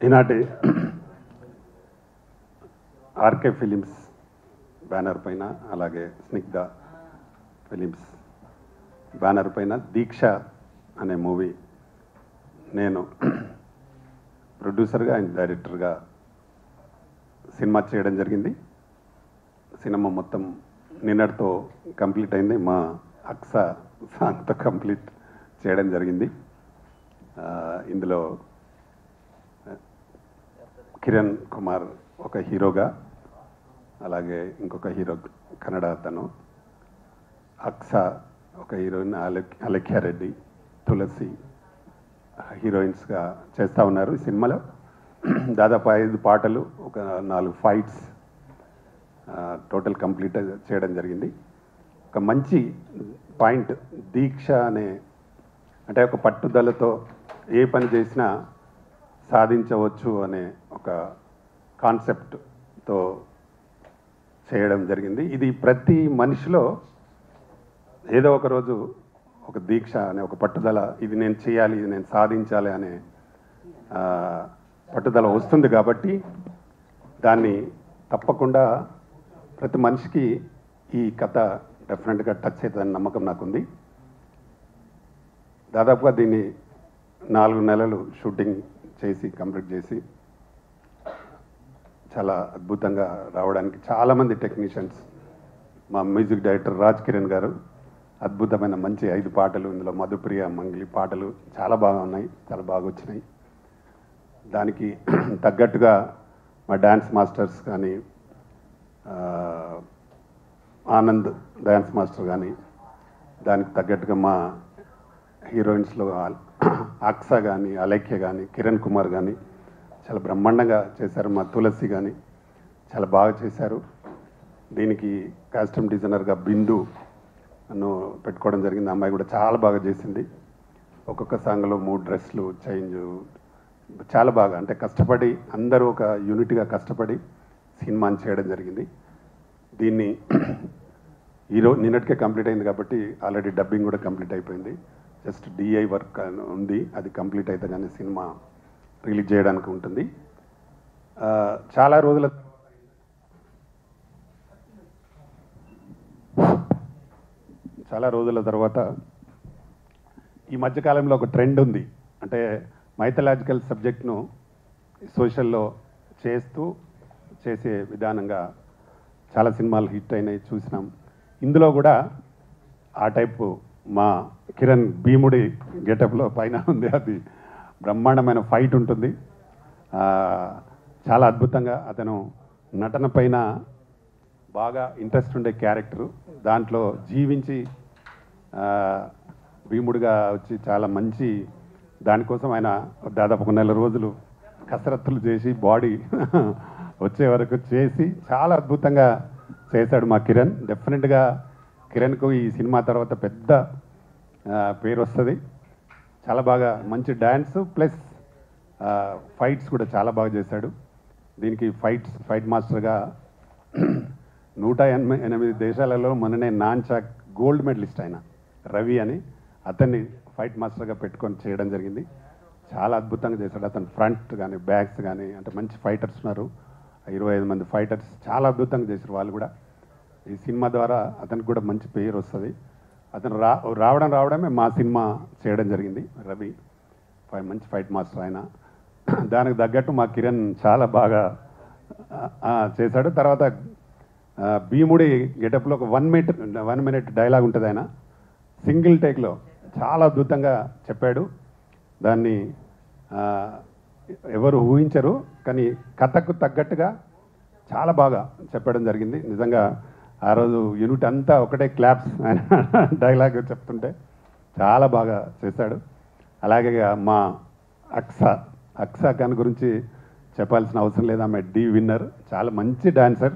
ఈనాటి RK films banner పైన అలాగే స్నిగ్ధ ఫిలిమ్స్ బ్యానర్ పైన దీక్ష అనే మూవీ నేను ప్రొడ్యూసర్గా అండ్ డైరెక్టర్గా సినిమా చేయడం జరిగింది. సినిమా మొత్తం నిన్నటితో కంప్లీట్ అయింది. మా అక్స సాంగ్తో కంప్లీట్ చేయడం జరిగింది. ఇందులో కిరణ్ కుమార్ ఒక హీరోగా, అలాగే ఇంకొక హీరో కన్నడ అతను, అక్స ఒక హీరోయిన్, అలఖ్యారెడ్డి, తులసి హీరోయిన్స్గా చేస్తూ ఉన్నారు. ఈ సినిమాలో దాదాపు 5 పాటలు, ఒక 4 ఫైట్స్ టోటల్ కంప్లీట్ చేయడం జరిగింది. ఒక మంచి పాయింట్ దీక్ష అనే, అంటే ఒక పట్టుదలతో ఏ పని చేసినా సాధించవచ్చు అనే ఒక కాన్సెప్ట్తో చేయడం జరిగింది. ఇది ప్రతి మనిషిలో ఏదో ఒక రోజు ఒక దీక్ష అనే ఒక పట్టుదల, ఇది నేను చేయాలి, ఇది నేను సాధించాలి అనే పట్టుదల వస్తుంది. కాబట్టి దాన్ని తప్పకుండా ప్రతి మనిషికి ఈ కథ డెఫినెట్గా టచ్ అవుతుందని నమ్మకం నాకుంది. దాదాపుగా దీన్ని 4 నెలలు షూటింగ్ చేసి కంప్లీట్ చేసి చాలా అద్భుతంగా రావడానికి చాలామంది టెక్నీషియన్స్, మా మ్యూజిక్ డైరెక్టర్ రాజ్ కిరణ్ గారు అద్భుతమైన మంచి 5 పాటలు, ఇందులో మధుప్రియ మంగిలి పాటలు చాలా బాగా ఉన్నాయి, చాలా బాగా వచ్చినాయి. దానికి తగ్గట్టుగా మా డ్యాన్స్ మాస్టర్స్ కానీ, ఆనంద్ డ్యాన్స్ మాస్టర్ కానీ, దానికి తగ్గట్టుగా మా హీరోయిన్స్లో అక్స కానీ, అలేఖ్య కానీ, కిరణ్ కుమార్ కానీ చాలా బ్రహ్మాండంగా చేశారు. మా తులసి కానీ చాలా బాగా చేశారు. దీనికి కాస్ట్యూమ్ డిజైనర్గా బిందు నన్ను పెట్టుకోవడం జరిగింది. అమ్మాయి కూడా చాలా బాగా చేసింది. ఒక్కొక్క సాంగ్లో 3 డ్రెస్లు చేంజ్, చాలా బాగా, అంటే కష్టపడి అందరూ ఒక యూనిట్గా కష్టపడి సినిమాని చేయడం జరిగింది. దీన్ని ఈరోజు నిన్నటికే కంప్లీట్ అయింది కాబట్టి ఆల్రెడీ డబ్బింగ్ కూడా కంప్లీట్ అయిపోయింది. జస్ట్ డిఐ వర్క్ ఉంది, అది కంప్లీట్ అయితే కానీ సినిమా రిలీజ్ చేయడానికి ఉంటుంది. చాలా రోజుల తర్వాత ఈ మధ్యకాలంలో ఒక ట్రెండ్ ఉంది, అంటే మైథలాజికల్ సబ్జెక్ట్ను సోషల్లో చేసే విధానంగా చాలా సినిమాలు హిట్ అయినాయి, చూసినాం. ఇందులో కూడా ఆ టైపు మా కిరణ్ భీముడి గెటప్లో పైన ఉంది. అది బ్రహ్మాండమైన ఫైట్ ఉంటుంది. చాలా అద్భుతంగా అతను నటన పైన బాగా ఇంట్రెస్ట్ ఉండే క్యారెక్టరు, దాంట్లో జీవించి భీముడిగా వచ్చి చాలా మంచి, దానికోసం ఆయన దాదాపు 1 నెల రోజులు కసరత్తులు చేసి బాడీ వచ్చే వరకు చేసి చాలా అద్భుతంగా చేశాడు మా కిరణ్. డెఫినెట్గా కిరణ్కు ఈ సినిమా తర్వాత పెద్ద పేరు వస్తుంది. చాలా బాగా మంచి డ్యాన్స్ ప్లస్ ఫైట్స్ కూడా చాలా బాగా చేశాడు. దీనికి ఫైట్ మాస్టర్గా 108 దేశాలలో మొన్ననే నాన్చాక్ గోల్డ్ మెడలిస్ట్ ఆయన రవి అని, అతన్ని ఫైట్ మాస్టర్గా పెట్టుకొని చేయడం జరిగింది. చాలా అద్భుతంగా చేశాడు. అతను ఫ్రంట్ కానీ బ్యాక్స్ కానీ, అంటే మంచి ఫైటర్స్ ఉన్నారు, 25 మంది ఫైటర్స్ చాలా అద్భుతంగా చేశారు వాళ్ళు కూడా. ఈ సినిమా ద్వారా అతనికి కూడా మంచి పేరు వస్తుంది. అతను రావడమే మా సినిమా చేయడం జరిగింది. రవి మంచి ఫైట్ మాస్టర్ ఆయన. దానికి తగ్గట్టు మా కిరణ్ చాలా బాగా చేశాడు. తర్వాత భీముడి గెటప్లో ఒక 1 మినిట్ డైలాగ్ ఉంటుంది, ఆయన సింగిల్ టేక్లో చాలా అద్భుతంగా చెప్పాడు. దాన్ని ఎవరు ఊహించరు, కానీ కథకు తగ్గట్టుగా చాలా బాగా చెప్పడం జరిగింది. నిజంగా ఆ రోజు యూనిట్ అంతా ఒకటే క్లాప్స్ ఆయన డైలాగ్ చెప్తుంటే చాలా బాగా చేశాడు. అలాగే మా అక్స ఖాన్ గురించి చెప్పాల్సిన అవసరం లేదు. ఆమె డి విన్నర్, చాలా మంచి డాన్సర్.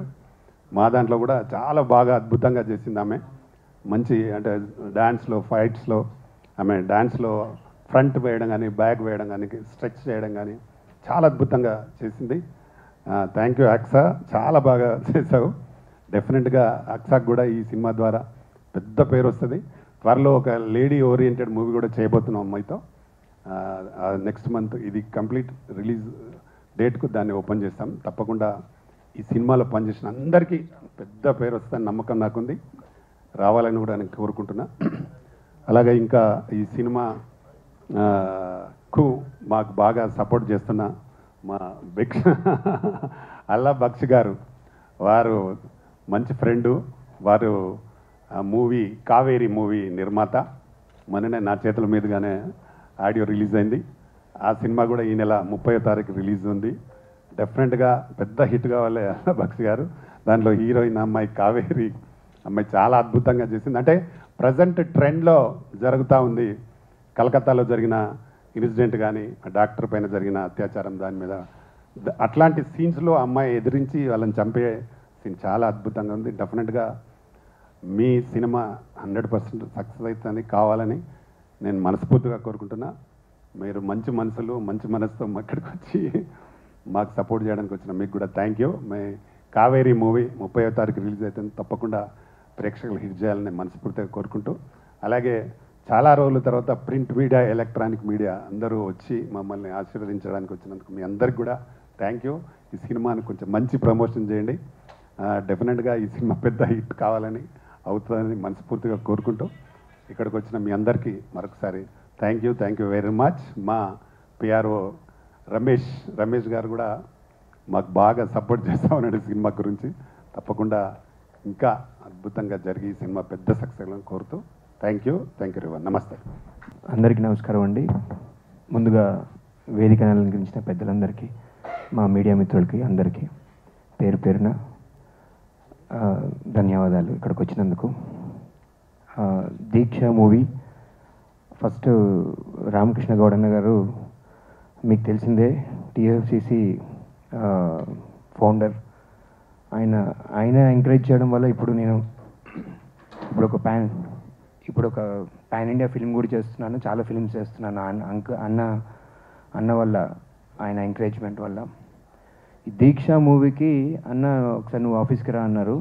మా దాంట్లో కూడా చాలా బాగా అద్భుతంగా చేసింది ఆమె. మంచి, అంటే డ్యాన్స్లో ఫైట్స్లో ఆమె డ్యాన్స్లో ఫ్రంట్ వేయడం కానీ, బ్యాక్ వేయడం కానీ, స్ట్రెచ్ చేయడం కానీ చాలా అద్భుతంగా చేసింది. థ్యాంక్ యూ అక్స, చాలా బాగా చేసావు. డెఫినెట్గా అక్సాకు కూడా ఈ సినిమా ద్వారా పెద్ద పేరు వస్తుంది. త్వరలో ఒక లేడీ ఓరియంటెడ్ మూవీ కూడా చేయబోతున్నాం అమ్మాయితో. నెక్స్ట్ మంత్ ఇది కంప్లీట్ రిలీజ్ డేట్కు దాన్ని ఓపెన్ చేస్తాం. తప్పకుండా ఈ సినిమాలో పనిచేసిన అందరికీ పెద్ద పేరు వస్తుందని నమ్మకం నాకుంది. రావాలని కూడా నేను కోరుకుంటున్నా. అలాగే ఇంకా ఈ సినిమా మాకు బాగా సపోర్ట్ చేస్తున్న మా అల్లా బక్షి గారు, వారు మంచి ఫ్రెండు, వారు మూవీ కావేరి మూవీ నిర్మాత. మొన్ననే నా చేతుల మీదుగానే ఆడియో రిలీజ్ అయింది. ఆ సినిమా కూడా ఈ నెల 30వ తారీఖు రిలీజ్ ఉంది. డెఫినెట్గా పెద్ద హిట్ కావాలి అల్లా బక్షి గారు. దాంట్లో హీరోయిన్ అమ్మాయి కావేరి అమ్మాయి చాలా అద్భుతంగా చేసింది. అంటే ప్రజెంట్ ట్రెండ్లో జరుగుతూ ఉంది. కలకత్తాలో జరిగిన ఇన్సిడెంట్ కానీ, డాక్టర్ పైన జరిగిన అత్యాచారం, దాని మీద అట్లాంటి సీన్స్లో అమ్మాయి ఎదిరించి వాళ్ళని చంపే సీన్ చాలా అద్భుతంగా ఉంది. డెఫినెట్గా మీ సినిమా 100% సక్సెస్ అవుతుందని కావాలని నేను మనస్ఫూర్తిగా కోరుకుంటున్నా. మీరు మంచి మనసులు, మంచి మనసుతో ఇక్కడికి వచ్చి మాకు సపోర్ట్ చేయడానికి వచ్చిన మీకు కూడా థ్యాంక్ యూ. కావేరీ మూవీ 30వ తారీఖు రిలీజ్ అవుతుంది. తప్పకుండా ప్రేక్షకులు హిట్ చేయాలని మనస్ఫూర్తిగా కోరుకుంటూ, అలాగే చాలా రోజుల తర్వాత ప్రింట్ మీడియా, ఎలక్ట్రానిక్ మీడియా అందరూ వచ్చి మమ్మల్ని ఆశీర్వదించడానికి వచ్చినందుకు మీ అందరికి కూడా థ్యాంక్ యూ. ఈ సినిమాని కొంచెం మంచి ప్రమోషన్ చేయండి. డెఫినెట్గా ఈ సినిమా పెద్ద హిట్ కావాలని, అవుతుందని మనస్ఫూర్తిగా కోరుకుంటూ, ఇక్కడికి వచ్చిన మీ అందరికీ మరొకసారి థ్యాంక్ యూ వెరీ మచ్. మా పిఆర్ఓ రమేష్ గారు కూడా మాకు బాగా సపోర్ట్ చేస్తూ ఉన్నాడు సినిమా గురించి. తప్పకుండా ఇంకా అద్భుతంగా జరిగి ఈ సినిమా పెద్ద సక్సెస్ అని కోరుతూ థ్యాంక్ యూ రివన్. నమస్తే. అందరికీ నమస్కారం అండి. ముందుగా వేదిక అలంకరించిన పెద్దలందరికీ, మా మీడియా మిత్రులకి అందరికీ పేరు పేరున ధన్యవాదాలు ఇక్కడికి వచ్చినందుకు. దీక్ష మూవీ ఫస్ట్ రామకృష్ణ గౌడన్న గారు మీకు తెలిసిందే, టీఎఫ్సిసి ఫౌండర్. ఆయన ఎంకరేజ్ చేయడం వల్ల ఇప్పుడు ఒక పాన్ ఇండియా ఫిల్మ్ కూడా చేస్తున్నాను, చాలా ఫిల్మ్స్ చేస్తున్నాను. అన్న వల్ల, ఆయన ఎంకరేజ్మెంట్ వల్ల. ఈ దీక్ష మూవీకి అన్న ఒకసారి నువ్వు ఆఫీస్కి రా అన్నారు,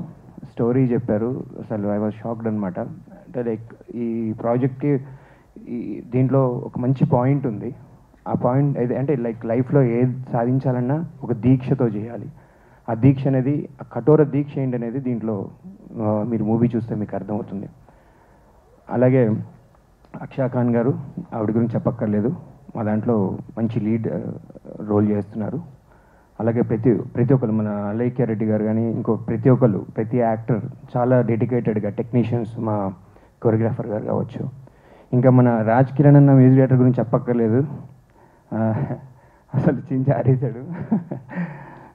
స్టోరీ చెప్పారు. అసలు ఐ వాజ్ షాక్డ్ అనమాట. అంటే లైక్ ఈ ప్రాజెక్ట్కి దీంట్లో ఒక మంచి పాయింట్ ఉంది. ఆ పాయింట్ అంటే లైక్ లైఫ్లో ఏది సాధించాలన్నా ఒక దీక్షతో చేయాలి. ఆ దీక్ష అనేది, ఆ కఠోర దీక్ష ఏంటనేది దీంట్లో మీరు మూవీ చూస్తే మీకు అర్థమవుతుంది. అలాగే అక్షా ఖాన్ గారు, ఆవిడ గురించి చెప్పక్కర్లేదు, మా దాంట్లో మంచి లీడ్ రోల్ చేస్తున్నారు. అలాగే ప్రతి ఒక్కరు, మన అలైక్య రెడ్డి గారు కానీ, ప్రతి యాక్టర్ చాలా డెడికేటెడ్గా, టెక్నీషియన్స్, మా కొరియోగ్రాఫర్ గారు కావచ్చు, ఇంకా మన రాజ్ కిరణ్ అన్న మ్యూజిక్ డైరెక్టర్ గురించి చెప్పక్కర్లేదు, అసలు చించి ఆరేశాడు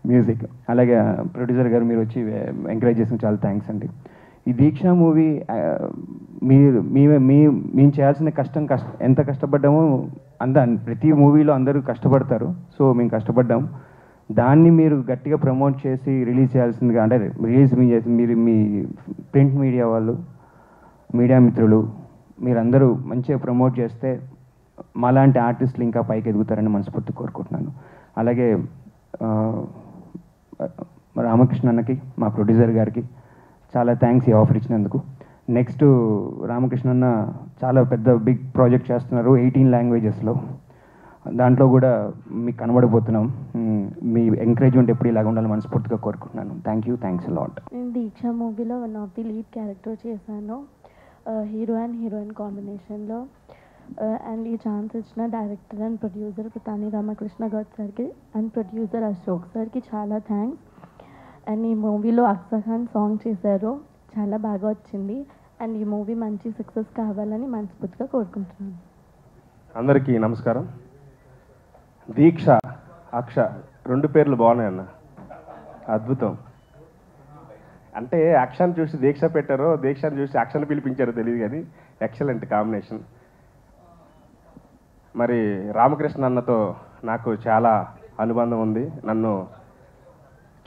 మ్యూజిక్. అలాగే ప్రొడ్యూసర్ గారు, మీరు వచ్చి ఎంకరేజ్ చేసిన చాలా థ్యాంక్స్ అండి. ఈ దీక్ష మూవీ మేము చేయాల్సిన ఎంత కష్టపడ్డామో ప్రతి మూవీలో అందరూ కష్టపడతారు. సో మేము కష్టపడ్డాం. దాన్ని మీరు గట్టిగా ప్రమోట్ చేసి రిలీజ్ చేయాల్సిందిగా, అంటే మీరు మీ ప్రింట్ మీడియా వాళ్ళు, మీడియా మిత్రులు, మీరందరూ మంచిగా ప్రమోట్ చేస్తే మాలాంటి ఆర్టిస్టులు ఇంకా పైకి ఎదుగుతారని మనస్ఫూర్తి కోరుకుంటున్నాను. అలాగే రామకృష్ణ అన్నకి, మా ప్రొడ్యూసర్ గారికి చాలా థ్యాంక్స్ ఈ ఆఫర్ ఇచ్చినందుకు. నెక్స్ట్ రామకృష్ణ అన్న చాలా బిగ్ ప్రాజెక్ట్ చేస్తున్నారు 18 లాంగ్వేజెస్లో. దాంట్లో కూడా మీకు కనబడిపోతున్నాం. మీ ఎంకరేజ్మెంట్ ఎప్పుడు ఇలాగ ఉండాలని మనస్ఫూర్తిగా కోరుకుంటున్నాను. Thanks lot. నేను దీక్ష మూవీలో one of the lead character చేశాను, హీరో అండ్ హీరోయిన్ కాంబినేషన్లో. అండ్ ఈ ఛాన్స్ ఇచ్చిన director and producer Pratani Ramakrishna Goud సార్కి అండ్ ప్రొడ్యూసర్ అశోక్ సార్కి చాలా థ్యాంక్స్. అండ్ ఈ మూవీలో అక్షా ఖాన్ సాంగ్ చేశారు, చాలా బాగా వచ్చింది. అండ్ ఈ మూవీ మంచి సక్సెస్ కావాలని మనస్ఫూర్తిగా కోరుకుంటున్నాను. అందరికీ నమస్కారం. దీక్ష, అక్ష, 2 పేర్లు బాగున్నాయన్న, అద్భుతం. అంటే అక్షను చూసి దీక్ష పెట్టారో, దీక్షను చూసి అక్షను పిలిపించారో తెలియదు, కానీ ఎక్సలెంట్ కాంబినేషన్. మరి రామకృష్ణ అన్నతో నాకు చాలా అనుబంధం ఉంది, నన్ను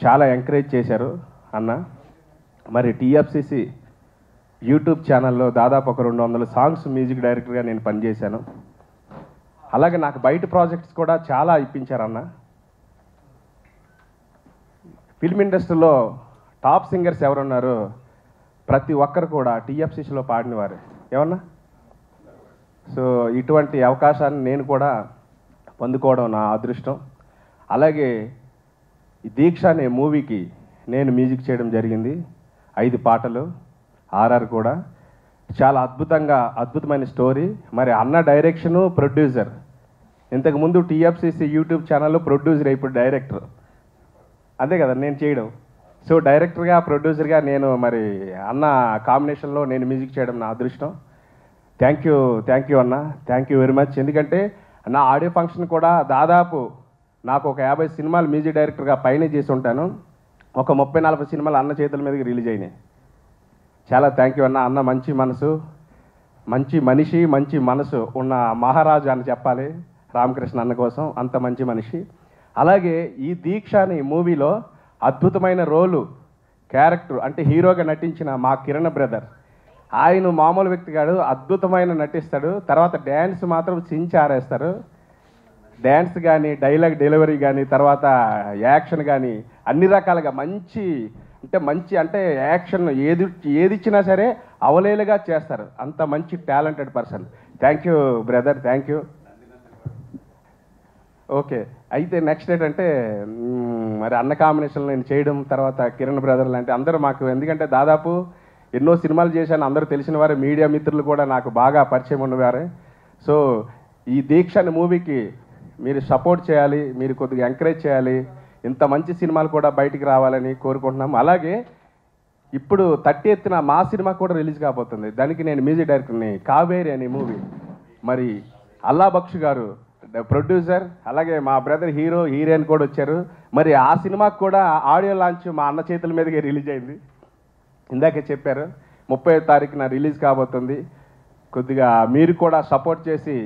చాలా ఎంకరేజ్ చేశారు అన్న. మరి టీఎఫ్సిసి యూట్యూబ్ ఛానల్లో దాదాపు ఒక 200 సాంగ్స్ మ్యూజిక్ డైరెక్టర్గా నేను పనిచేశాను. అలాగే నాకు బయట ప్రాజెక్ట్స్ కూడా చాలా ఇప్పించారన్న. ఫిల్మ్ ఇండస్ట్రీలో టాప్ సింగర్స్ ఎవరున్నారు, ప్రతి ఒక్కరు కూడా టీఎఫ్సిసిలో పాడినవారు ఏమన్నా. సో ఇటువంటి అవకాశాన్ని నేను కూడా పొందుకోవడం నా అదృష్టం. అలాగే ఈ దీక్ష అనే మూవీకి నేను మ్యూజిక్ చేయడం జరిగింది. 5 పాటలు, ఆర్ఆర్ కూడా. చాలా అద్భుతమైన స్టోరీ. మరి అన్న డైరెక్షను, ప్రొడ్యూసర్. ఇంతకుముందు టీఎఫ్సిసి యూట్యూబ్ ఛానల్లో ప్రొడ్యూసర్, ఇప్పుడు డైరెక్టర్. అంతే కదా నేను చేయడం. సో డైరెక్టర్గా, ప్రొడ్యూసర్గా నేను మరి అన్న కాంబినేషన్లో నేను మ్యూజిక్ చేయడం నా అదృష్టం. థ్యాంక్ యూ అన్న, థ్యాంక్ యూ వెరీ మచ్. ఎందుకంటే నా ఆడియో ఫంక్షన్ కూడా దాదాపు నాకు ఒక 50 సినిమాలు మ్యూజిక్ డైరెక్టర్గా పైనే చేసి ఉంటాను. ఒక 30-40 సినిమాలు అన్న చేతుల మీదకి రిలీజ్ అయినాయి. చాలా థ్యాంక్ యూ అన్న. అన్న మంచి మనసు, మంచి మనిషి, మంచి మనసు ఉన్న మహారాజు అని చెప్పాలి రామకృష్ణ అన్న కోసం. అంత మంచి మనిషి. అలాగే ఈ దీక్ష అనే మూవీలో అద్భుతమైన రోలు, క్యారెక్టర్ అంటే హీరోగా నటించిన మా కిరణ్ బ్రదర్. ఆయన మామూలు వ్యక్తి కాదు, అద్భుతమైన నటిస్తాడు. తర్వాత డ్యాన్స్ మాత్రం చించి ఆరేస్తారు. డ్యాన్స్ కానీ, డైలాగ్ డెలివరీ కానీ, తర్వాత యాక్షన్ కానీ అన్ని రకాలుగా మంచి యాక్షన్ ఏది ఇచ్చినా సరే అవలేలుగా చేస్తారు. అంత మంచి talented person. Thank you brother, thank you. Okay, అయితే నెక్స్ట్ ఏంటంటే మరి అన్న కాంబినేషన్లో నేను చేయడం, తర్వాత కిరణ్ బ్రదర్ లాంటి అందరూ మాకు, ఎందుకంటే దాదాపు ఎన్నో సినిమాలు చేశాను, అందరూ తెలిసిన వారే, మీడియా మిత్రులు కూడా నాకు బాగా పరిచయం ఉన్నవారే. సో ఈ దీక్ష అనే మూవీకి మీరు సపోర్ట్ చేయాలి, మీరు కొద్దిగా ఎంకరేజ్ చేయాలి. ఇంత మంచి సినిమాలు కూడా బయటికి రావాలని కోరుకుంటున్నాం. అలాగే ఇప్పుడు 30th మా సినిమా కూడా రిలీజ్ కాబోతుంది. దానికి నేను మ్యూజిక్ డైరెక్టర్ని. కావేరి అనే మూవీ. మరి అల్లా బక్ష్ గారు ప్రొడ్యూసర్, అలాగే మా బ్రదర్ హీరో, హీరోయిన్ కూడా వచ్చారు. మరి ఆ సినిమాకు కూడా ఆడియో లాంచ్ మా అన్న చేతుల మీదకే రిలీజ్ అయింది. ఇందాకే చెప్పారు 30వ తారీఖున రిలీజ్ కాబోతుంది. కొద్దిగా మీరు కూడా సపోర్ట్ చేసి,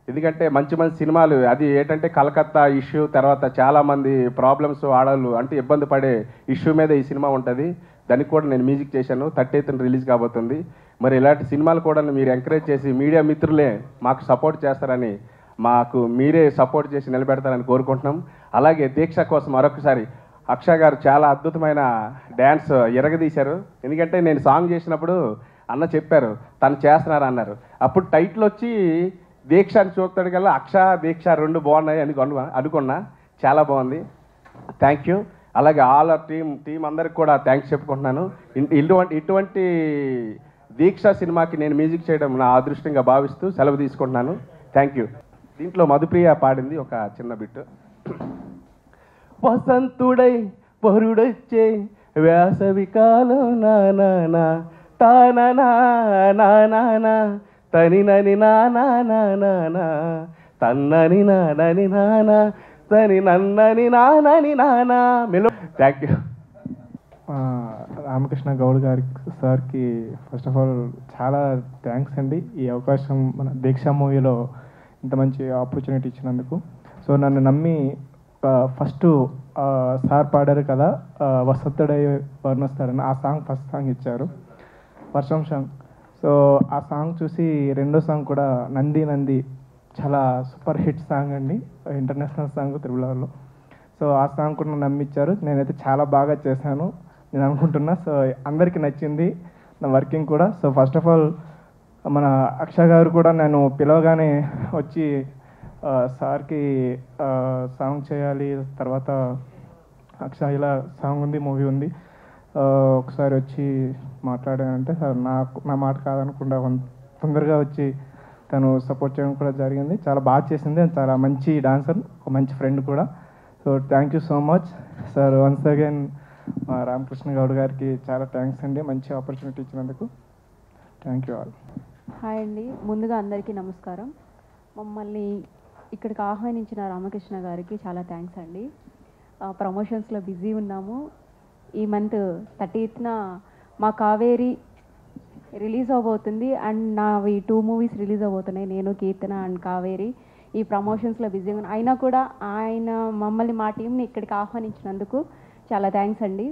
ఎందుకంటే మంచి సినిమాలు, అది ఏంటంటే కలకత్తా ఇష్యూ, తర్వాత చాలామంది ప్రాబ్లమ్స్, ఆడవాళ్ళు అంటే ఇబ్బంది పడే ఇష్యూ మీద ఈ సినిమా ఉంటుంది. దానికి కూడా నేను మ్యూజిక్ చేశాను. 30th రిలీజ్ కాబోతుంది. మరి ఇలాంటి సినిమాలు కూడా మీరు ఎంకరేజ్ చేసి, మీడియా మిత్రులే మాకు సపోర్ట్ చేస్తారని, మాకు మీరే సపోర్ట్ చేసి నిలబెడతారని కోరుకుంటున్నాం. అలాగే దీక్ష కోసం మరొకసారి అక్షయ్ గారు చాలా అద్భుతమైన డ్యాన్స్ ఎరగదీశారు. ఎందుకంటే నేను సాంగ్ చేసినప్పుడు అన్న చెప్పారు తను చేస్తున్నారు అన్నారు. అప్పుడు టైటిల్ వచ్చి దీక్ష అని చూస్తాడు కల్లా అక్ష దీక్ష 2 బాగున్నాయి అనుకున్నా. చాలా బాగుంది. Thank you. అలాగే ఆల్ ఆర్ టీం అందరికి కూడా థ్యాంక్స్ చెప్పుకుంటున్నాను. ఇటువంటి దీక్ష సినిమాకి నేను మ్యూజిక్ చేయడం నా అదృష్టంగా భావిస్తూ సెలవు తీసుకుంటున్నాను. Thank you. దీంట్లో మధుప్రియ పాడింది ఒక చిన్న బిట్. వసంతుడై పరుడొచ్చే వేసవి కాలం నానా తానా నానా తని నని నానా తన్నని నానని నానా తని నన్నని నానని నానా మెలో. Thank you. రామకృష్ణ గౌడ్ సార్కి ఫస్ట్ ఆఫ్ ఆల్ చాలా థ్యాంక్స్ అండి. ఈ అవకాశం మన దీక్ష మూవీలో ఇంత మంచి ఆపర్చునిటీ ఇచ్చినందుకు. సో నన్ను నమ్మి ఫస్ట్ సార్ పాడారు కదా వసంతుడై వర్ణొస్తాడని, ఆ సాంగ్ ఫస్ట్ సాంగ్ ఇచ్చారు, వర్షం సాంగ్. సో ఆ సాంగ్ చూసి రెండో సాంగ్ కూడా నంది చాలా సూపర్ హిట్ సాంగ్ అండి, ఇంటర్నేషనల్ సాంగ్ తిరుమలలో. సో ఆ సాంగ్ కూడా నమ్మిచ్చారు. నేనైతే చాలా బాగా చేశాను నేను అనుకుంటున్నా. సో అందరికీ నచ్చింది నా వర్కింగ్ కూడా. సో ఫస్ట్ ఆఫ్ ఆల్ మన అక్షయ్ గారు కూడా నేను పిలవగానే వచ్చి సార్కి సాంగ్ చేయాలి, తర్వాత అక్షయ్ ఇలా సాంగ్ ఉంది, మూవీ ఉంది, ఒకసారి వచ్చి మాట్లాడానంటే సార్ నా మాట కాదనకుండా తొందరగా వచ్చి తను సపోర్ట్ చేయడం కూడా జరిగింది. చాలా బాగా చేసింది. చాలా మంచి డాన్సర్, ఒక మంచి ఫ్రెండ్ కూడా. So thank you so much sir. Once again Ramakrishna Goud గారికి చాలా థ్యాంక్స్ అండి, మంచి ఆపర్చునిటీ ఇచ్చినందుకు. Thank you all. హాయ్ అండి. ముందుగా అందరికీ నమస్కారం. మమ్మల్ని ఇక్కడికి ఆహ్వానించిన రామకృష్ణ గారికి చాలా థ్యాంక్స్ అండి. ప్రమోషన్స్లో బిజీ ఉన్నాము. ఈ మంత్ 30th మా కావేరి రిలీజ్ అవబోతుంది అండ్ నావి 2 మూవీస్ రిలీజ్ అవబోతున్నాయి, నేను కీర్తన అండ్ కావేరి. ఈ ప్రమోషన్స్లో బిజీగా ఉన్నా అయినా కూడా ఆయన మమ్మల్ని, మా టీంని ఇక్కడికి ఆహ్వానించినందుకు చాలా థ్యాంక్స్ అండి.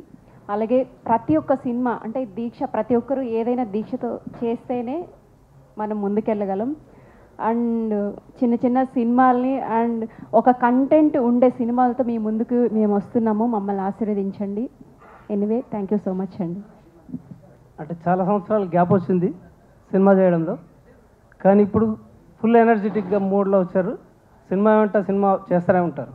అలాగే ప్రతి ఒక్క సినిమా అంటే దీక్ష, ప్రతి ఒక్కరు ఏదైనా దీక్షతో చేస్తేనే మనం ముందుకెళ్ళగలం. అండ్ చిన్న చిన్న సినిమాల్ని అండ్ ఒక కంటెంట్ ఉండే సినిమాలతో మీ ముందుకు మేము వస్తున్నాము. మమ్మల్ని ఆశీర్వదించండి. Anyway thank you so much అండి. అంటే చాలా సంవత్సరాలు గ్యాప్ వచ్చింది సినిమా చేయడంలో, కానీ ఇప్పుడు ఫుల్ ఎనర్జెటిక్గా మూడ్లో వచ్చారు. సినిమా వెంట సినిమా చేస్తూనే ఉంటారు.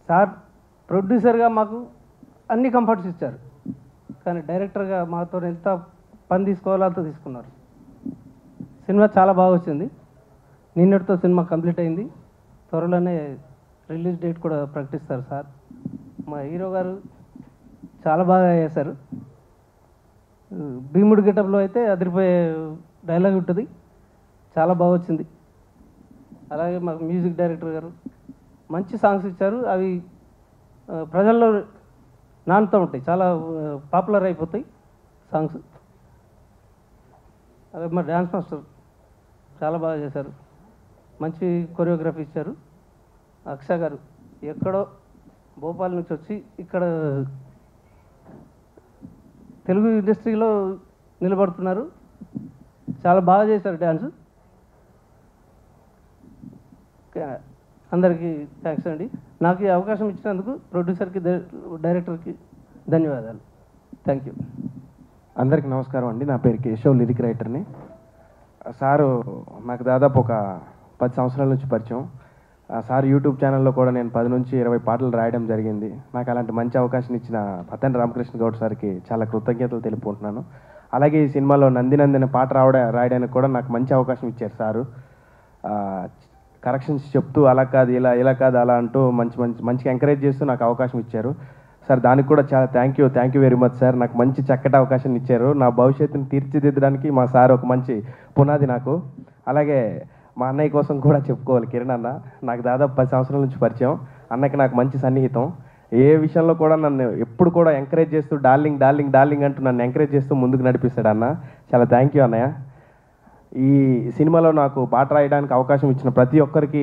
సార్ ప్రొడ్యూసర్గా మాకు అన్ని కంఫర్ట్స్ ఇచ్చారు, కానీ డైరెక్టర్గా మాతో ఎంత పని తీసుకోవాలో అంత తీసుకున్నారు. సినిమా చాలా బాగా వచ్చింది. నిన్నటితో సినిమా కంప్లీట్ అయింది. త్వరలోనే రిలీజ్ డేట్ కూడా ప్రకటిస్తారు సార్. మా హీరో గారు చాలా బాగా చేశారు. భీముడి గెటప్లో అయితే అదిరిపోయే డైలాగ్ ఉంటుంది, చాలా బాగా వచ్చింది. అలాగే మాకు మ్యూజిక్ డైరెక్టర్ గారు మంచి సాంగ్స్ ఇచ్చారు. అవి ప్రజల్లో నానుతూ ఉంటాయి, చాలా పాపులర్ అయిపోతాయి సాంగ్స్. అలాగే మా డ్యాన్స్ మాస్టర్ చాలా బాగా చేశారు, మంచి కొరియోగ్రఫీ ఇచ్చారు. అక్షయ్ గారు ఎక్కడో భోపాల్ నుంచి వచ్చి ఇక్కడ తెలుగు ఇండస్ట్రీలో నిలబడుతున్నారు. చాలా బాగా చేశారు డ్యాన్స్. అందరికీ థ్యాంక్స్ అండి. నాకు ఈ అవకాశం ఇచ్చినందుకు ప్రొడ్యూసర్కి డైరెక్టర్కి ధన్యవాదాలు. Thank you. అందరికీ నమస్కారం అండి. నా పేరు కేశవ్, లిరిక్ రైటర్ని. సారు నాకు దాదాపు ఒక 10 సంవత్సరాల నుంచి పరిచయం. సార్ యూట్యూబ్ ఛానల్లో కూడా నేను 10 నుంచి 20 పాటలు రాయడం జరిగింది. నాకు అలాంటి మంచి అవకాశం ఇచ్చిన పతండ్రి రామకృష్ణ గౌడ్ సార్కి చాలా కృతజ్ఞతలు తెలుపుకుంటున్నాను. అలాగే ఈ సినిమాలో నందినందిన పాట రాయడానికి కూడా నాకు మంచి అవకాశం ఇచ్చారు సారు. కరెక్షన్స్ చెప్తూ అలా కాదు ఇలా, ఇలా కాదు అలా అంటూ మంచిగా ఎంకరేజ్ చేస్తూ నాకు అవకాశం ఇచ్చారు సార్. దానికి కూడా చాలా thank you very much sir. నాకు మంచి చక్కటి అవకాశం ఇచ్చారు. నా భవిష్యత్తుని తీర్చిదిద్దడానికి మా సార్ ఒక మంచి పునాది నాకు. అలాగే మా అన్నయ్య కోసం కూడా చెప్పుకోవాలి, కిరణ్ అన్న. నాకు దాదాపు 10 సంవత్సరాల నుంచి పరిచయం. అన్నకి నాకు మంచి సన్నిహితం. ఏ విషయంలో కూడా నన్ను ఎప్పుడు కూడా ఎంకరేజ్ చేస్తూ డార్లింగ్ డార్లింగ్ డార్లింగ్ అంటూ నన్ను ఎంకరేజ్ చేస్తూ ముందుకు నడిపిస్తాడు అన్న. చాలా థ్యాంక్ యూ అన్నయ్య. ఈ సినిమాలో నాకు పాట రాయడానికి అవకాశం ఇచ్చిన ప్రతి ఒక్కరికి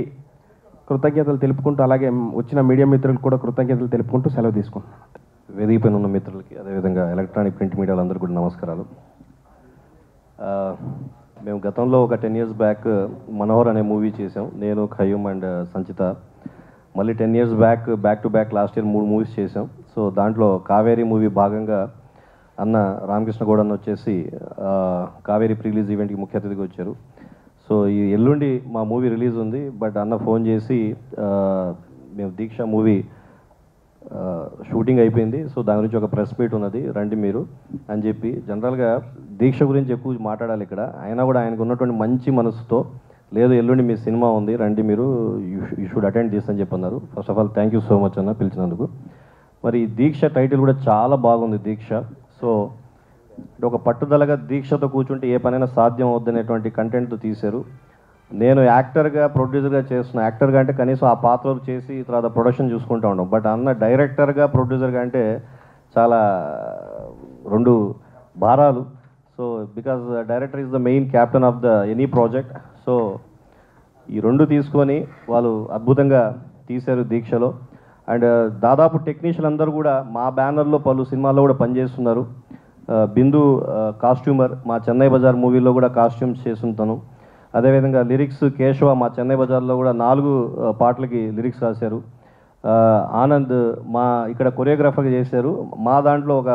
కృతజ్ఞతలు తెలుపుకుంటూ, అలాగే వచ్చిన మీడియా మిత్రులకు కూడా కృతజ్ఞతలు తెలుపుకుంటూ సెలవు తీసుకుంటున్నాను. వేదిక పైన ఉన్న మిత్రులకి, అదేవిధంగా ఎలక్ట్రానిక్ ప్రింట్ మీడియాలందరూ కూడా నమస్కారాలు. మేము గతంలో ఒక 10 years బ్యాక్ మనోహర్ అనే మూవీ చేసాం, నేను, ఖయ్యూమ్ అండ్ సంచిత. మళ్ళీ 10 years back to back last year 3 movies చేసాం. సో దాంట్లో కావేరీ మూవీ భాగంగా అన్న రామకృష్ణ గౌడ్ అన్న వచ్చేసి కావేరీ ప్రీలీజ్ ఈవెంట్కి ముఖ్య అతిథిగా వచ్చారు. సో ఈ ఎల్లుండి మా మూవీ రిలీజ్ ఉంది. బట్ అన్న ఫోన్ చేసి మేము దీక్ష మూవీ షూటింగ్ అయిపోయింది, సో దాని గురించి ఒక ప్రెస్ మీట్ ఉన్నది, రండి మీరు అని చెప్పి. జనరల్గా దీక్ష గురించి ఎక్కువ మాట్లాడాలి ఇక్కడ, అయినా కూడా ఆయనకు ఉన్నటువంటి మంచి మనసుతో, లేదు ఎల్లుండి మీ సినిమా ఉంది రండి మీరు, యూ షుడ్ అటెండ్ దిస్ అని చెప్పన్నారు. First of all thank you so much అన్న పిలిచినందుకు. మరి దీక్ష టైటిల్ కూడా చాలా బాగుంది, దీక్ష. సో ఒక పట్టుదలగా దీక్షతో కూర్చుంటే ఏ పనైనా సాధ్యం అవుద్దనేటువంటి కంటెంట్తో తీశారు. నేను యాక్టర్గా ప్రొడ్యూసర్గా చేస్తున్నా, యాక్టర్గా అంటే కనీసం ఆ పాత్రలు చేసి తర్వాత ప్రొడక్షన్ చూసుకుంటూ ఉంటాం. బట్ అన్న డైరెక్టర్గా ప్రొడ్యూసర్గా అంటే చాలా 2 భారాలు. So because director is the main captain of the any project. So ఈ 2 తీసుకొని వాళ్ళు అద్భుతంగా తీశారు దీక్షలో. అండ్ దాదాపు టెక్నీషియన్ అందరూ కూడా మా బ్యానర్లో పలు సినిమాల్లో కూడా పనిచేస్తున్నారు. బిందు కాస్ట్యూమర్ మా చెన్నై బజార్ మూవీలో కూడా కాస్ట్యూమ్స్ చేస్తుంటాను. అదేవిధంగా లిరిక్స్ కేశవ మా చెన్నై బజార్లో కూడా 4 పాటలకి లిరిక్స్ రాశారు. ఆనంద్ మా ఇక్కడ కొరియోగ్రాఫర్గా చేశారు. మా దాంట్లో ఒక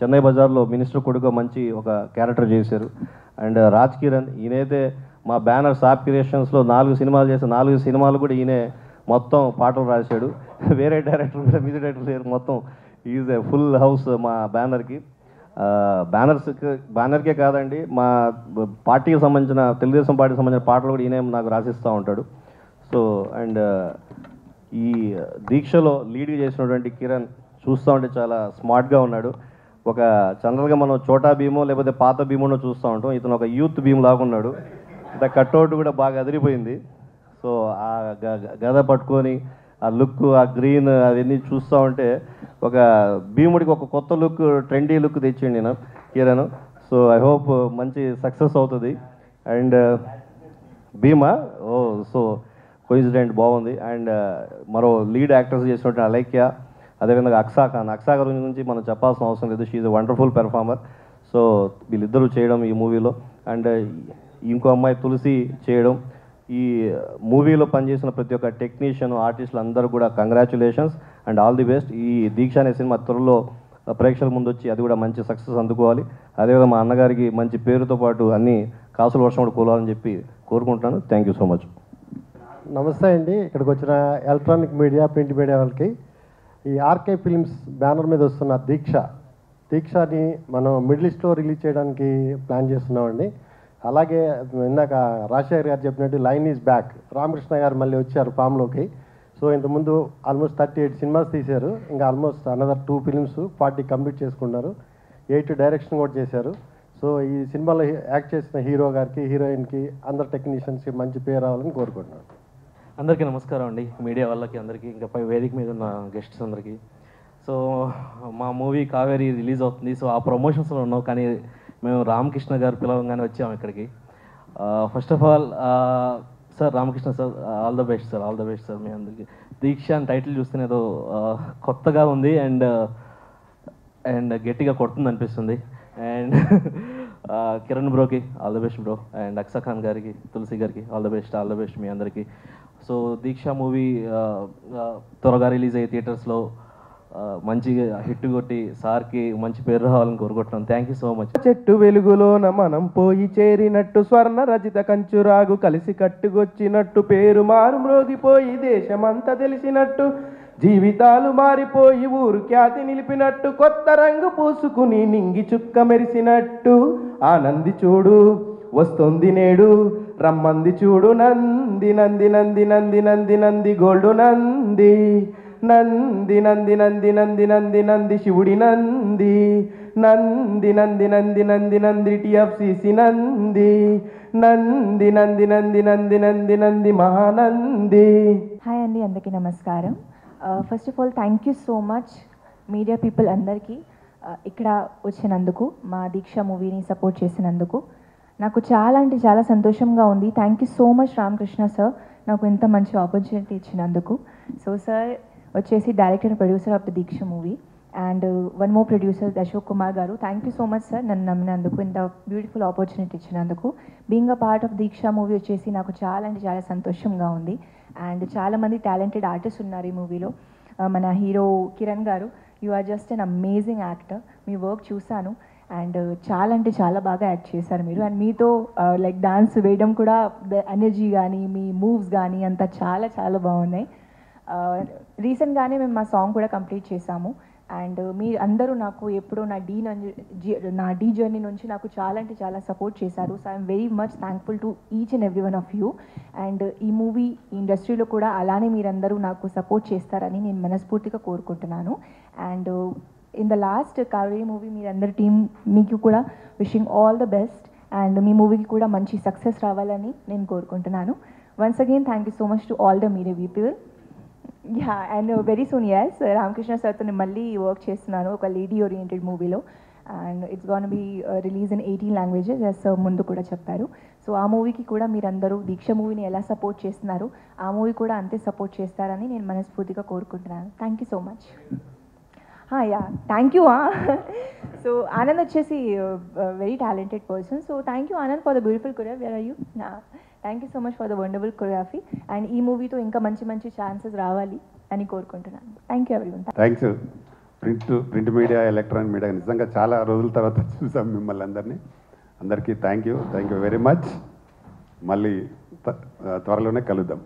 చెన్నై బజార్లో మినిస్టర్ కొడుకు మంచి ఒక క్యారెక్టర్ చేశారు. అండ్ రాజ్ కిరణ్ ఈయనైతే మా బ్యానర్ సాప్ క్రియేషన్స్లో 4 సినిమాలు చేశారు. 4 సినిమాలు కూడా ఈయనే మొత్తం పాటలు రాశాడు. వేరే డైరెక్టర్ కూడా, మ్యూజిక్ డైరెక్టర్ లేరు, మొత్తం ఈజ్ ఏ ఫుల్ హౌస్ మా బ్యానర్కి. బ్యానర్కే కాదండి, మా పార్టీకి సంబంధించిన, తెలుగుదేశం పార్టీకి సంబంధించిన పాటలు కూడా ఈయనే నాకు రాసిస్తూ ఉంటాడు. సో అండ్ ఈ దీక్షలో లీడ్ చేసినటువంటి కిరణ్ చూస్తూ ఉంటే చాలా స్మార్ట్గా ఉన్నాడు. ఒక జనరల్గా మనం చోటా భీమో లేకపోతే పాత భీమోనో చూస్తూ ఉంటాం, ఇతను ఒక యూత్ భీమ్ లాగా ఉన్నాడు. ఇంత కట్అవుట్ కూడా బాగా అదిరిపోయింది. సో ఆ గద పట్టుకొని ఆ లుక్, ఆ గ్రీన్ అవన్నీ చూస్తూ ఉంటే ఒక భీముడికి ఒక కొత్త లుక్, ట్రెండీ లుక్ తెచ్చిండి నేను కిరణ్. సో ఐ హోప్ మంచి సక్సెస్ అవుతుంది. అండ్ భీమా సో కోయిన్సిడెంట్ బాగుంది. అండ్ మరో లీడ్ యాక్టర్స్ చేసినట్టు అలైక్య, అదేవిధంగా అక్సా ఖాన్ గురించి మనం చెప్పాల్సిన అవసరం లేదు, she is a wonderful performer. So వీళ్ళిద్దరూ చేయడం ఈ మూవీలో, అండ్ ఇంకో అమ్మాయి తులసి చేయడం. ఈ మూవీలో పనిచేసిన ప్రతి ఒక్క టెక్నీషియన్, ఆర్టిస్టులు అందరూ కూడా congratulations and all the best. ఈ దీక్ష అనే సినిమా త్వరలో ప్రేక్షకుల ముందు వచ్చి అది కూడా మంచి సక్సెస్ అందుకోవాలి. అదేవిధంగా మా అన్నగారికి మంచి పేరుతో పాటు అన్ని కాసుల వర్షం కూడా కూలాలని చెప్పి కోరుకుంటున్నాను. Thank you so much. నమస్తే అండి. ఇక్కడికి వచ్చిన ఎలక్ట్రానిక్ మీడియా, ప్రింట్ మీడియా వాళ్ళకి ఈ ఆర్కే ఫిల్మ్స్ బ్యానర్ మీద వస్తున్న దీక్షని మనం మిడిల్ ఈస్ట్లో రిలీజ్ చేయడానికి ప్లాన్ చేస్తున్నామండి. అలాగే ఇందాక రాజశేఖర్ గారు చెప్పినట్టు లైన్ ఈజ్ బ్యాక్, రామకృష్ణ గారు మళ్ళీ వచ్చారు ఫామ్లోకి. సో ఇంతకుముందు ఆల్మోస్ట్ 38 సినిమాస్ తీశారు. ఇంకా ఆల్మోస్ట్ అనదర్ 2 ఫిల్మ్స్ 40 కంప్లీట్ చేసుకున్నారు. 8 డైరెక్షన్ కూడా చేశారు. సో ఈ సినిమాలో యాక్ట్ చేసిన హీరో గారికి, హీరోయిన్కి, అందరు టెక్నీషియన్స్కి మంచి పేరు రావాలని కోరుకుంటున్నాను. అందరికీ నమస్కారం అండి, మీడియా వాళ్ళకి అందరికీ, ఇంకా పై వేదిక మీద ఉన్న గెస్ట్స్ అందరికీ. సో మా మూవీ కావేరి రిలీజ్ అవుతుంది. సో ఆ ప్రమోషన్స్లో ఉన్నాం, కానీ మేము రామకృష్ణ గారు పిలవంగానే వచ్చాము ఇక్కడికి. First of all sir, Ramakrishna sir, all the best sir, all the best sir మీ అందరికీ. దీక్ష అని టైటిల్ చూస్తేనే ఏదో కొత్తగా ఉంది అండ్ గట్టిగా కొడుతుంది అనిపిస్తుంది. అండ్ కిరణ్ బ్రోకి all the best bro, and Aksa Khan గారికి, తులసి గారికి ఆల్ ద బెస్ట్ మీ అందరికీ. సో దీక్ష మూవీ త్వరగా రిలీజ్ అయ్యే థియేటర్స్లో మంచిగా హిట్ కొట్టి సార్కి మంచి పేరు రావాలని కోరుకుంటున్నాను. Thank you so much. చెట్టు వెలుగులోన మనం పోయి చేరినట్టు, స్వర్ణ రజిత కంచురాగు కలిసి కట్టుకొచ్చినట్టు, పేరు మారు మ్రోగిపోయి దేశమంతా తెలిసినట్టు, జీవితాలు మారిపోయి ఊరు ఖ్యాతి నిలిపినట్టు, కొత్త రంగు పూసుకుని నింగి చుక్క మెరిసినట్టు, ఆనంది చూడు వస్తుంది నేడు, రమ్మంది చూడు నంది నంది నంది నంది నంది నంది గోల్డు నంది, నంది నంది నంది నంది నంది నంది శివుడి నంది, నంది నంది నంది నంది నంది టిఎఫ్సిసి నంది, నంది నంది నంది నంది నంది నంది మహానంది. హాయ్ అండి, అందరికీ నమస్కారం. First of all thank you so much media people అందరికీ ఇక్కడ వచ్చినందుకు, మా దీక్ష మూవీని సపోర్ట్ చేసినందుకు నాకు చాలా అంటే చాలా సంతోషంగా ఉంది. Thank you so much Ramakrishna sir, నాకు ఇంత మంచి ఆపర్చునిటీ ఇచ్చినందుకు. సో సార్ వచ్చేసి director and producer of the Deeksha movie, and one more producer Ashok Kumar గారు. Thank you so much sir, నన్ను నమ్మినందుకు, ఇంత బ్యూటిఫుల్ ఆపర్చునిటీ ఇచ్చినందుకు. Being a part of Deeksha movie వచ్చేసి నాకు చాలా అంటే చాలా సంతోషంగా ఉంది. అండ్ చాలామంది టాలెంటెడ్ ఆర్టిస్ట్ ఉన్నారు ఈ మూవీలో. మన hero Kiran garu, you are just an amazing actor. మీ వర్క్ చూశాను అండ్ చాలా అంటే చాలా బాగా యాక్ట్ చేశారు మీరు. అండ్ మీతో లైక్ డాన్స్ వేయడం కూడా, ఎనర్జీ కానీ మీ మూవ్స్ కానీ అంతా చాలా చాలా బాగున్నాయి. రీసెంట్గానే మేము మా సాంగ్ కూడా కంప్లీట్ చేశాము. అండ్ మీ అందరూ నాకు ఎప్పుడో నా డీ జర్నీ నుంచి నాకు చాలా అంటే చాలా సపోర్ట్ చేశారు. So I'm very much thankful to each and every one of you. And ఈ మూవీ ఇండస్ట్రీలో కూడా అలానే మీరందరూ నాకు సపోర్ట్ చేస్తారని నేను మనస్ఫూర్తిగా కోరుకుంటున్నాను. And in the last Kaveri movie మీరందరి టీం మీకు కూడా wishing all the best, and మీ మూవీకి కూడా మంచి సక్సెస్ రావాలని నేను కోరుకుంటున్నాను. Once again thank you so much to all the media people. Ya, and very soon S Ramakrishna సార్తో నేను మళ్ళీ వర్క్ చేస్తున్నాను ఒక లేడీ ఓరియంటెడ్ మూవీలో, and it's gonna be release in 18 languages S ముందు కూడా చెప్పారు. సో ఆ మూవీకి కూడా మీరందరూ దీక్ష మూవీని ఎలా సపోర్ట్ చేస్తున్నారు, ఆ మూవీ కూడా అంతే సపోర్ట్ చేస్తారని నేను మనస్ఫూర్తిగా కోరుకుంటున్నాను. Thank you so much. Ya, thank you. So Anand వచ్చేసి very talented person. So thank you Anand for the beautiful choreography. Where are you? Thank you so much for the wonderful choreography. And ఈ మూవీతో ఇంకా మంచి మంచి ఛాన్సెస్ రావాలి అని కోరుకుంటున్నాను. Thank you everyone. Thanks. Print media, electronic media నిజంగా చాలా రోజుల తర్వాత చూసాం మిమ్మల్ని అందరినీ. అందరికీ థ్యాంక్ యూ వెరీ మచ్. మళ్ళీ త్వరలోనే కలుద్దాం.